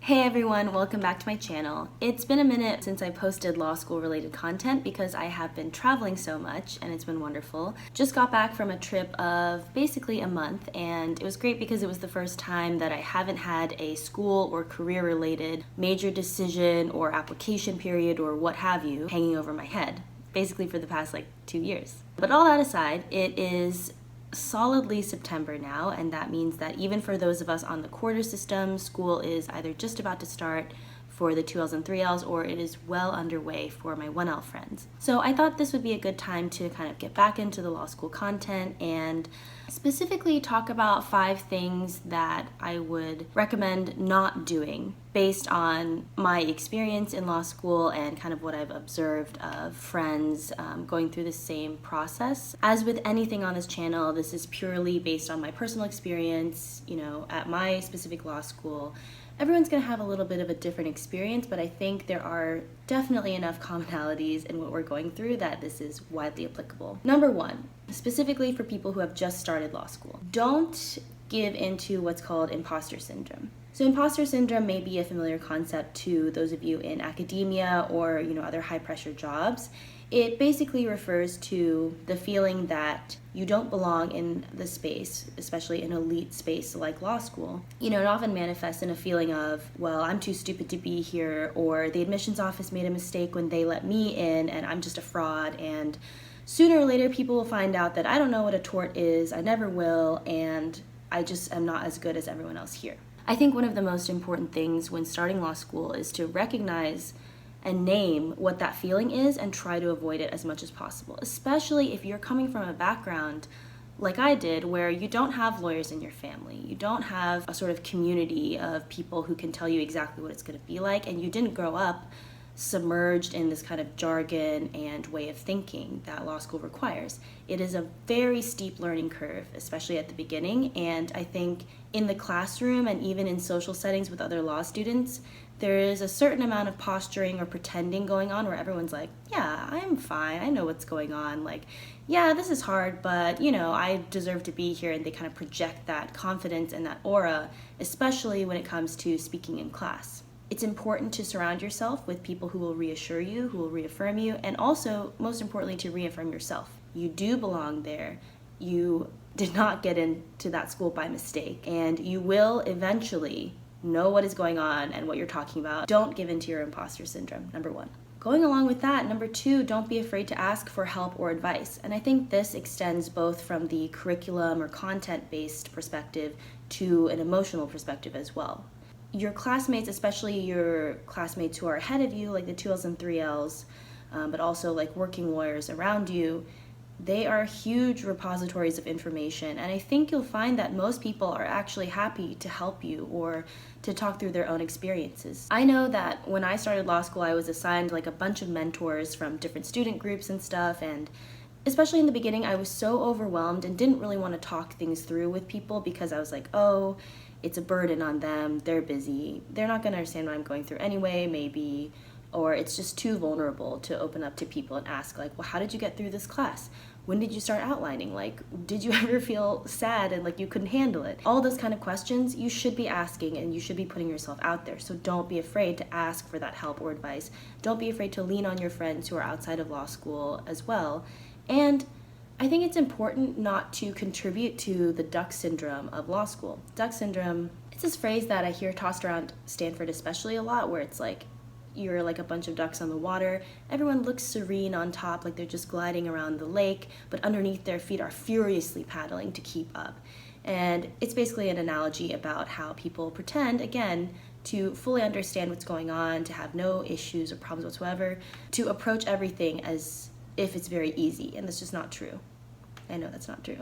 Hey everyone, welcome back to my channel. It's been a minute since I posted law school related content because I have been traveling so much and it's been wonderful. Just got back from a trip of basically a month and it was great because it was the first time that I haven't had a school or career related major decision or application period or what have you hanging over my head, basically for the past 2 years. But all that aside, it is solidly September now, and that means that even for those of us on the quarter system, school is either just about to start for the 2Ls and 3Ls or it is well underway for my 1L friends. So I thought this would be a good time to kind of get back into the law school content and specifically talk about 5 things that I would recommend not doing based on my experience in law school and kind of what I've observed of friends going through the same process. As with anything on this channel, this is purely based on my personal experience, at my specific law school. Everyone's going to have a little bit of a different experience, but I think there are definitely enough commonalities in what we're going through that this is widely applicable. Number 1, specifically for people who have just started law school, don't give into what's called imposter syndrome. So imposter syndrome may be a familiar concept to those of you in academia or other high pressure jobs. It basically refers to the feeling that you don't belong in the space, especially an elite space like law school. It often manifests in a feeling of, well, I'm too stupid to be here, or the admissions office made a mistake when they let me in and I'm just a fraud, and sooner or later people will find out that I don't know what a tort is, I never will, and I just am not as good as everyone else here. I think one of the most important things when starting law school is to recognize and name what that feeling is and try to avoid it as much as possible, especially if you're coming from a background like I did where you don't have lawyers in your family, you don't have a sort of community of people who can tell you exactly what it's going to be like, and you didn't grow up submerged in this kind of jargon and way of thinking that law school requires. It is a very steep learning curve, especially at the beginning, and I think in the classroom and even in social settings with other law students, there is a certain amount of posturing or pretending going on where everyone's like, yeah, I'm fine, I know what's going on, yeah, this is hard, but I deserve to be here, and they kind of project that confidence and that aura, especially when it comes to speaking in class. It's important to surround yourself with people who will reassure you, who will reaffirm you, and also, most importantly, to reaffirm yourself. You do belong there. You did not get into that school by mistake, and you will eventually know what is going on and what you're talking about. Don't give in to your imposter syndrome, number 1. Going along with that, number 2, don't be afraid to ask for help or advice. And I think this extends both from the curriculum or content-based perspective to an emotional perspective as well. Your classmates, especially your classmates who are ahead of you, like the 2Ls and 3Ls, but also working lawyers around you, they are huge repositories of information, and I think you'll find that most people are actually happy to help you or to talk through their own experiences. I know that when I started law school, I was assigned a bunch of mentors from different student groups and stuff, and especially in the beginning, I was so overwhelmed and didn't really want to talk things through with people because I was like, oh, it's a burden on them, they're busy, they're not going to understand what I'm going through anyway, maybe, or it's just too vulnerable to open up to people and ask, well, how did you get through this class? When did you start outlining? Did you ever feel sad and you couldn't handle it? All those kind of questions you should be asking, and you should be putting yourself out there. So don't be afraid to ask for that help or advice. Don't be afraid to lean on your friends who are outside of law school as well. And I think it's important not to contribute to the duck syndrome of law school. Duck syndrome, it's this phrase that I hear tossed around Stanford especially a lot, where it's you're like a bunch of ducks on the water. Everyone looks serene on top, like they're just gliding around the lake, but underneath their feet are furiously paddling to keep up. And it's basically an analogy about how people pretend, again, to fully understand what's going on, to have no issues or problems whatsoever, to approach everything as if it's very easy, and that's just not true. I know that's not true.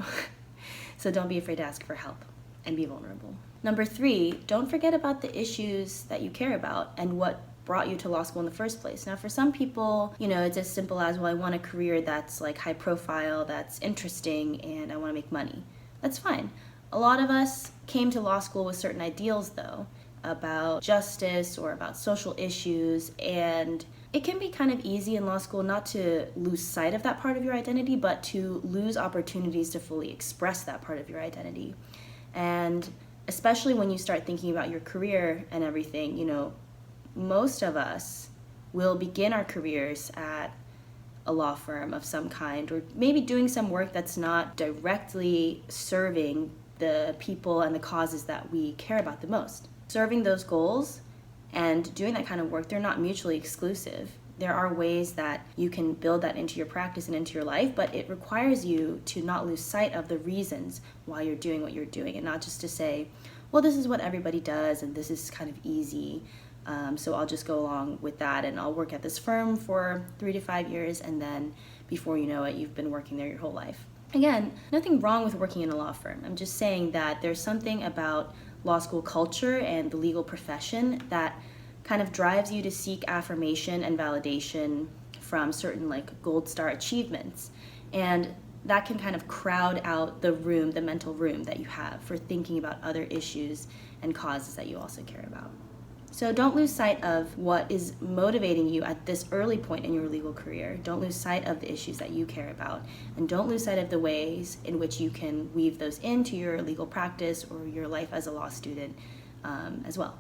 So don't be afraid to ask for help and be vulnerable. Number 3, don't forget about the issues that you care about and what brought you to law school in the first place. Now, for some people, it's as simple as, well, I want a career that's high profile, that's interesting, and I want to make money. That's fine. A lot of us came to law school with certain ideals, though, about justice or about social issues, and it can be kind of easy in law school not to lose sight of that part of your identity, but to lose opportunities to fully express that part of your identity. And especially when you start thinking about your career and everything, most of us will begin our careers at a law firm of some kind, or maybe doing some work that's not directly serving the people and the causes that we care about the most. Serving those goals and doing that kind of work, they're not mutually exclusive. There are ways that you can build that into your practice and into your life, but it requires you to not lose sight of the reasons why you're doing what you're doing, and not just to say, well, this is what everybody does and this is kind of easy. So I'll just go along with that and I'll work at this firm for 3 to 5 years, and then before you know it, you've been working there your whole life. Again, nothing wrong with working in a law firm. I'm just saying that there's something about law school culture and the legal profession that kind of drives you to seek affirmation and validation from certain gold star achievements. And that can kind of crowd out the mental room that you have for thinking about other issues and causes that you also care about. So don't lose sight of what is motivating you at this early point in your legal career. Don't lose sight of the issues that you care about. And don't lose sight of the ways in which you can weave those into your legal practice or your life as a law student as well.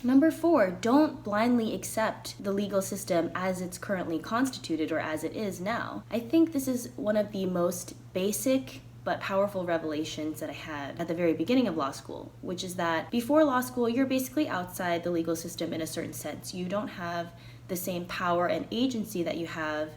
Number 4, don't blindly accept the legal system as it's currently constituted or as it is now. I think this is one of the most basic but powerful revelations that I had at the very beginning of law school, which is that before law school, you're basically outside the legal system in a certain sense. You don't have the same power and agency that you have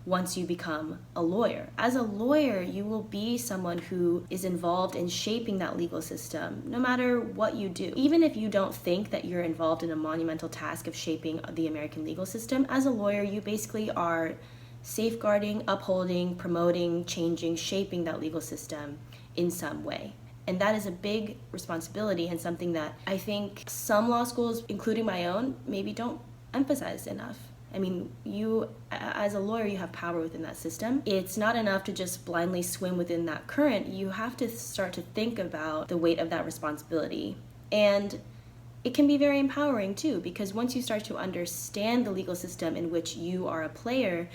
once you become a lawyer. As a lawyer, you will be someone who is involved in shaping that legal system, no matter what you do. Even if you don't think that you're involved in a monumental task of shaping the American legal system, as a lawyer, you basically are safeguarding, upholding, promoting, changing, shaping that legal system in some way. And that is a big responsibility and something that I think some law schools, including my own, maybe don't emphasize enough. I mean, you, as a lawyer, you have power within that system. It's not enough to just blindly swim within that current. You have to start to think about the weight of that responsibility. And it can be very empowering too, because once you start to understand the legal system in which you are a player,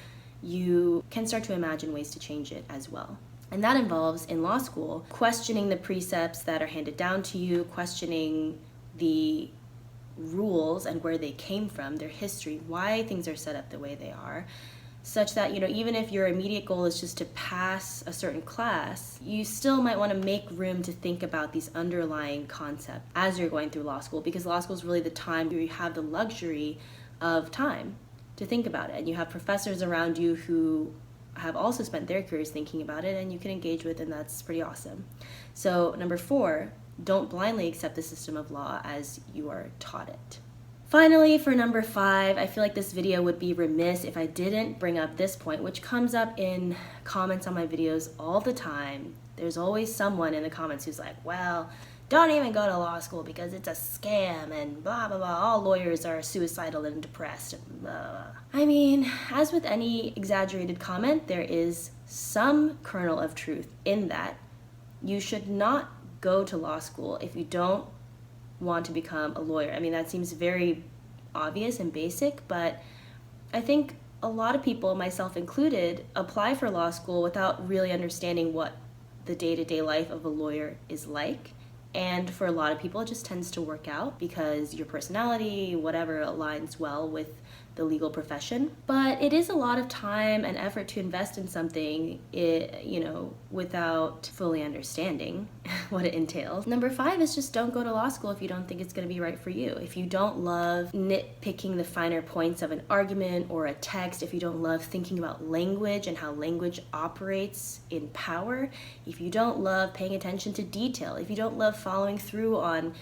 you can start to imagine ways to change it as well. And that involves, in law school, questioning the precepts that are handed down to you, questioning the rules and where they came from, their history, why things are set up the way they are, such that, even if your immediate goal is just to pass a certain class, you still might want to make room to think about these underlying concepts as you're going through law school, because law school is really the time where you have the luxury of time to think about it. And you have professors around you who have also spent their careers thinking about it and you can engage with, and that's pretty awesome. So number 4, don't blindly accept the system of law as you are taught it. Finally, for number 5, I feel like this video would be remiss if I didn't bring up this point, which comes up in comments on my videos all the time. There's always someone in the comments who's like, well, don't even go to law school because it's a scam and blah, blah, blah. All lawyers are suicidal and depressed and blah, blah. I mean, as with any exaggerated comment, there is some kernel of truth in that. You should not go to law school if you don't want to become a lawyer. I mean, that seems very obvious and basic, but I think a lot of people, myself included, apply for law school without really understanding what the day-to-day life of a lawyer is like. And for a lot of people, it just tends to work out because your personality, whatever, aligns well with the legal profession. But it is a lot of time and effort to invest in something, without fully understanding what it entails. Number 5 is just don't go to law school if you don't think it's going to be right for you. If you don't love nitpicking the finer points of an argument or a text, if you don't love thinking about language and how language operates in power, if you don't love paying attention to detail, if you don't love following through on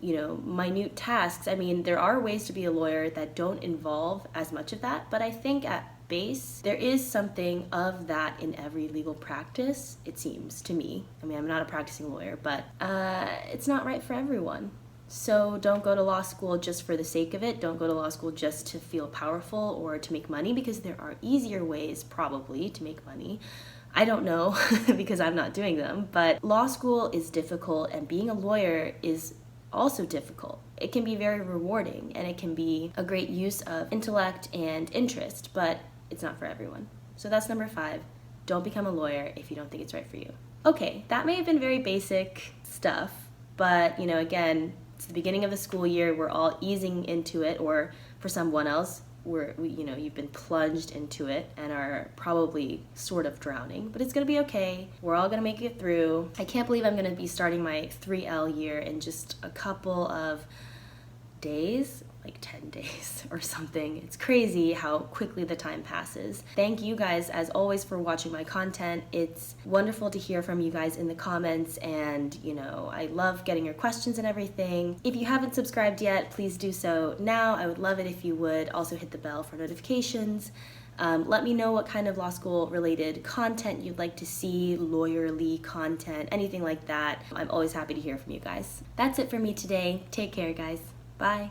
minute tasks. I mean, there are ways to be a lawyer that don't involve as much of that, but I think at base, there is something of that in every legal practice, it seems to me. I mean, I'm not a practicing lawyer, but it's not right for everyone. So don't go to law school just for the sake of it. Don't go to law school just to feel powerful or to make money, because there are easier ways probably to make money. I don't know because I'm not doing them, but law school is difficult and being a lawyer is also difficult. It can be very rewarding and it can be a great use of intellect and interest, but it's not for everyone. So that's number 5. Don't become a lawyer if you don't think it's right for you. Okay, that may have been very basic stuff, But, again, it's the beginning of the school year. We're all easing into it, or for someone else, you've been plunged into it and are probably sort of drowning, but it's gonna be okay. We're all gonna make it through. I can't believe I'm gonna be starting my 3L year in just a couple of days, like 10 days or something. It's crazy how quickly the time passes. Thank you guys, as always, for watching my content. It's wonderful to hear from you guys in the comments, and I love getting your questions and everything. If you haven't subscribed yet, please do so now. I would love it if you would. Also hit the bell for notifications. Let me know what kind of law school related content you'd like to see, lawyerly content, anything like that. I'm always happy to hear from you guys. That's it for me today. Take care, guys. Bye.